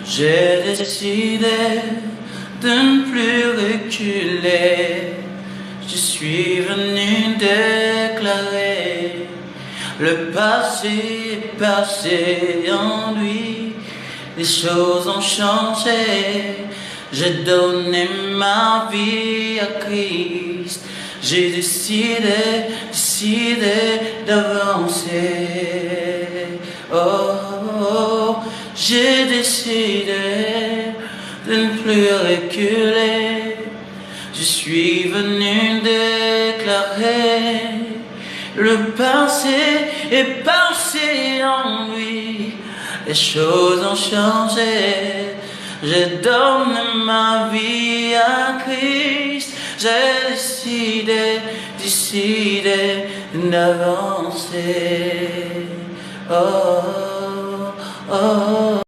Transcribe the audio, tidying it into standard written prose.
J'ai décidé de ne plus reculer. Je suis venu déclarer le passé est passé en lui. Les choses ont changé. J'ai donné ma vie à Christ. J'ai décidé d'avancer. Oh, oh, j'ai décidé de ne plus reculer. Je suis venu déclarer le passé est passé en lui. Les choses ont changé. Je donne ma vie à Christ. J'ai décidé d'avancer. Oh, oh, oh.